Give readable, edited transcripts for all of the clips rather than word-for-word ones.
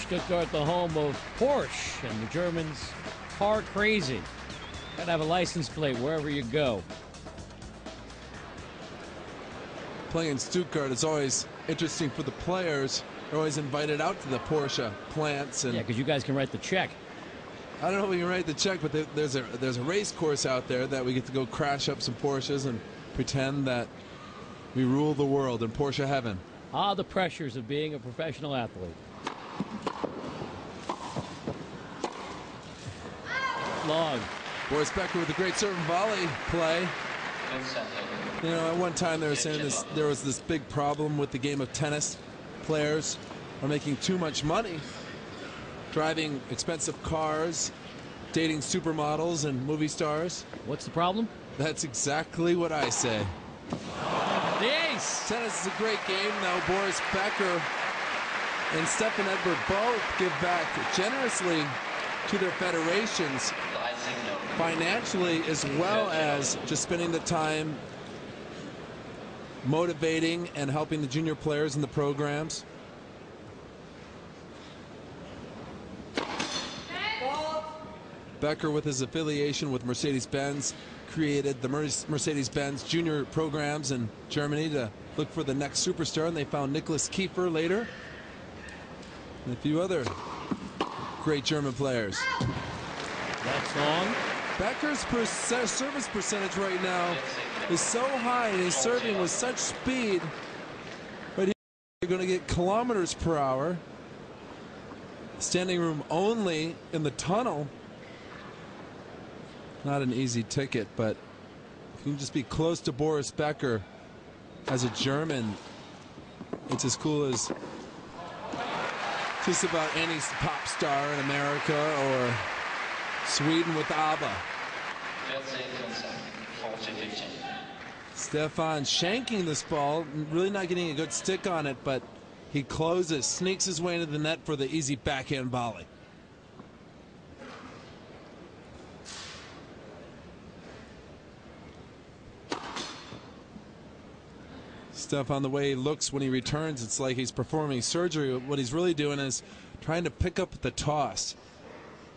Stuttgart, the home of Porsche, and the Germans car crazy. Gotta have a license plate wherever you go. Playing in Stuttgart is always interesting for the players. They're always invited out to the Porsche plants. And yeah, because you guys can write the check. I don't know if we can write the check, but there's a race course out there that we get to go crash up some Porsches and pretend that we rule the world in Porsche heaven. Ah, the pressures of being a professional athlete. Long. Boris Becker with a great serve and volley play. You know, at one time they were saying there was this big problem with the game of tennis. Players are making too much money, driving expensive cars, dating supermodels and movie stars. What's the problem? That's exactly what I say. The ace! Tennis is a great game. Now Boris Becker and Stefan Edberg both give back generously to their federations, financially as well as just spending the time motivating and helping the junior players in the programs. Becker, with his affiliation with Mercedes-Benz, created the Mercedes-Benz junior programs in Germany to look for the next superstar, and they found Nicholas Kiefer later and a few other great German players. That's long. Becker's service percentage right now is so high, and he's serving with such speed. But you're going to get kilometers per hour. Standing room only in the tunnel. Not an easy ticket, but if you can just be close to Boris Becker as a German, it's as cool as just about any pop star in America or Sweden with ABBA. Stefan shanking this ball, really not getting a good stick on it, but he closes, sneaks his way into the net for the easy backhand volley. Stefan, the way he looks when he returns, it's like he's performing surgery. What he's really doing is trying to pick up the toss.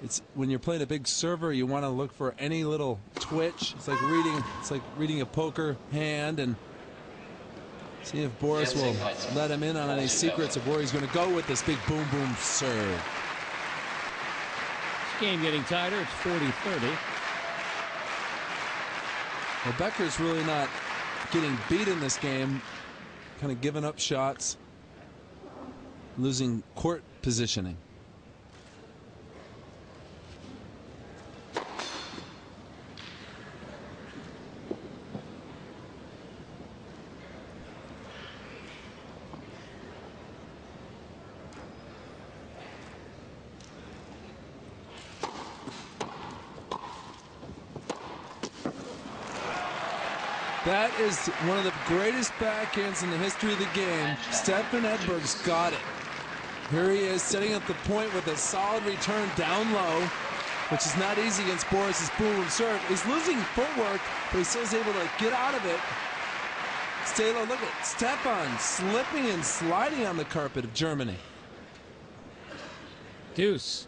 It's when you're playing a big server, you want to look for any little twitch. It's like reading a poker hand and see if Boris will let him in on any secrets of where he's going to go with this big boom boom serve. This game getting tighter. It's 40-30. Well, Becker's really not getting beat in this game, kind of giving up shots, losing court positioning. That is one of the greatest backhands in the history of the game. Stefan Edberg's got it. Here he is setting up the point with a solid return down low, which is not easy against Boris's boom serve. He's losing footwork, but he still is able to get out of it. Stay low. Look at Stefan slipping and sliding on the carpet of Germany. Deuce.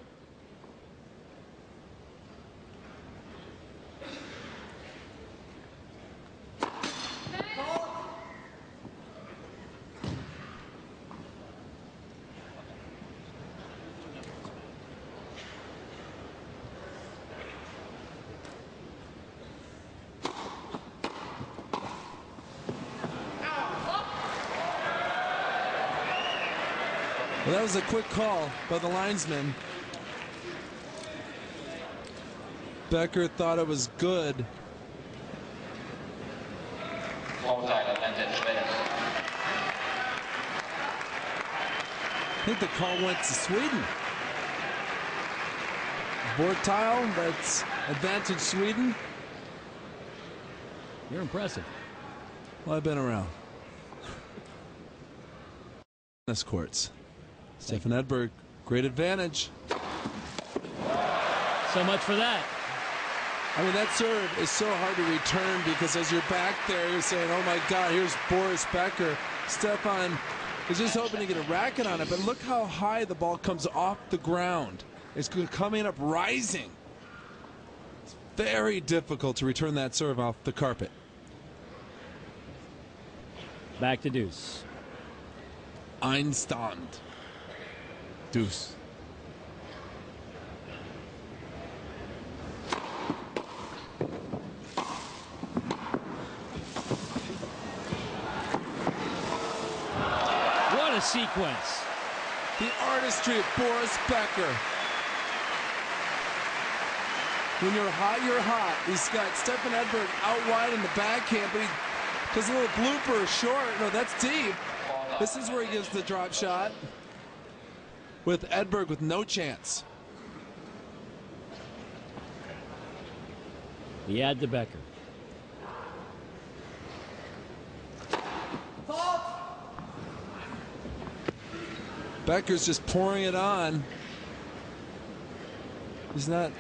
Well, that was a quick call by the linesman. Becker thought it was good. I think the call went to Sweden. Board tile, that's advantage Sweden. You're impressive. Well, I've been around. Tennis courts. Stefan Edberg, great advantage. So much for that. I mean, that serve is so hard to return because as you're back there, you're saying, oh my God, here's Boris Becker. Stefan is just hoping to get a racket on it, but look how high the ball comes off the ground. It's coming up rising. It's very difficult to return that serve off the carpet. Back to deuce. Einstand. Deuce. What a sequence. The artistry of Boris Becker. When you're hot, you're hot. He's got Stefan Edberg out wide in the backhand, but he does a little blooper short. No, that's deep. This is where he gives the drop shot with Edberg with no chance. He had to Becker. Becker's just pouring it on. He's not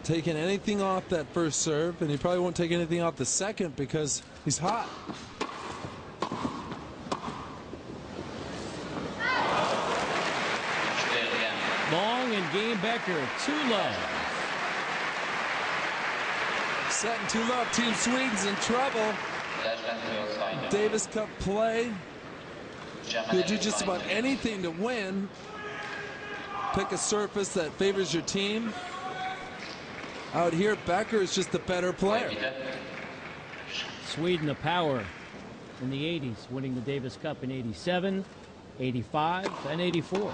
taking anything off that first serve, and he probably won't take anything off the second because he's hot. Long and game Becker, too low. Setting too low. Team Sweden's in trouble. Davis Cup play. You'll do just about anything to win. Pick a surface that favors your team. Out here, Becker is just the better player. Sweden, a power in the 80s, winning the Davis Cup in 87, 85, and 84.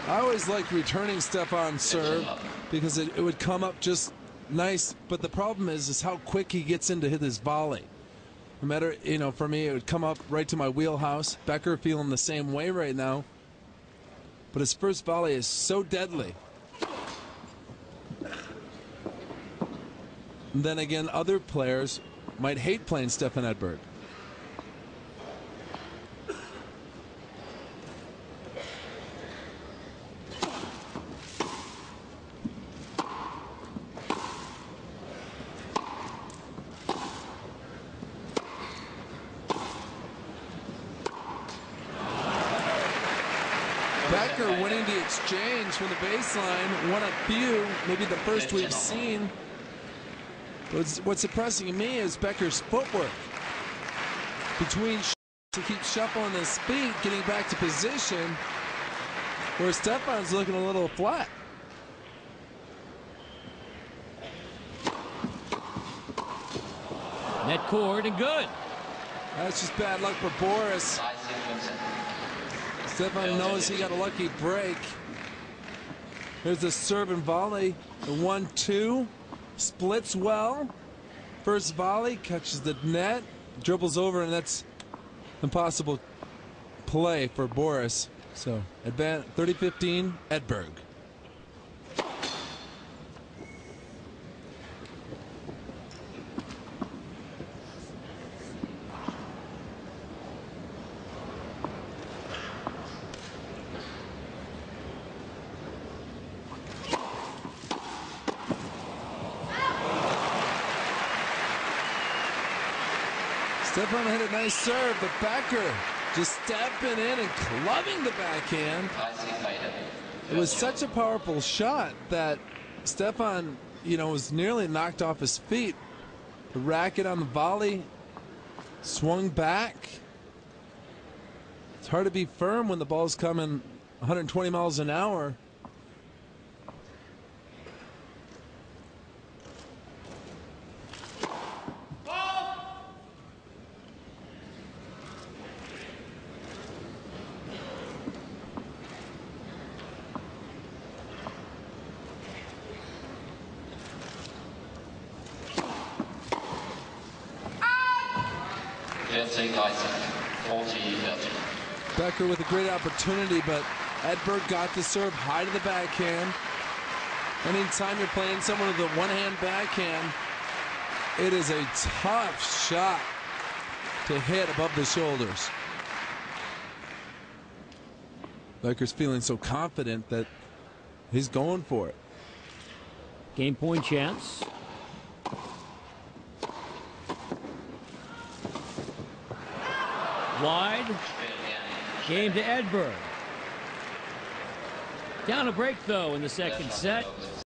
I always liked returning Stefan's serve because it would come up just nice. But the problem is how quick he gets into hit his volley. No matter, for me, it would come up right to my wheelhouse. Becker feeling the same way right now. But his first volley is so deadly. And then again, other players might hate playing Stefan Edberg. Becker winning the exchange from the baseline, one of few, maybe the first we've seen. What's impressing to me is Becker's footwork. Between to keep shuffling his feet, getting back to position, where Stefan's looking a little flat. Net cord and good. That's just bad luck for Boris. Stefan knows he got a lucky break. There's the serve and volley. The 1-2 splits well. First volley catches the net, dribbles over, and that's impossible play for Boris. So, 30-15, Edberg. Stefan hit a nice serve, but Becker just stepping in and clubbing the backhand. It was such a powerful shot that Stefan, was nearly knocked off his feet. The racket on the volley swung back. It's hard to be firm when the ball's coming 120 miles an hour. Becker with a great opportunity, but Edberg got the serve high to the backhand. Anytime you're playing someone with a one-hand backhand, it is a tough shot to hit above the shoulders. Becker's feeling so confident that he's going for it. Game point chance. wide. Game to Edberg. Down a break, though, in the second set.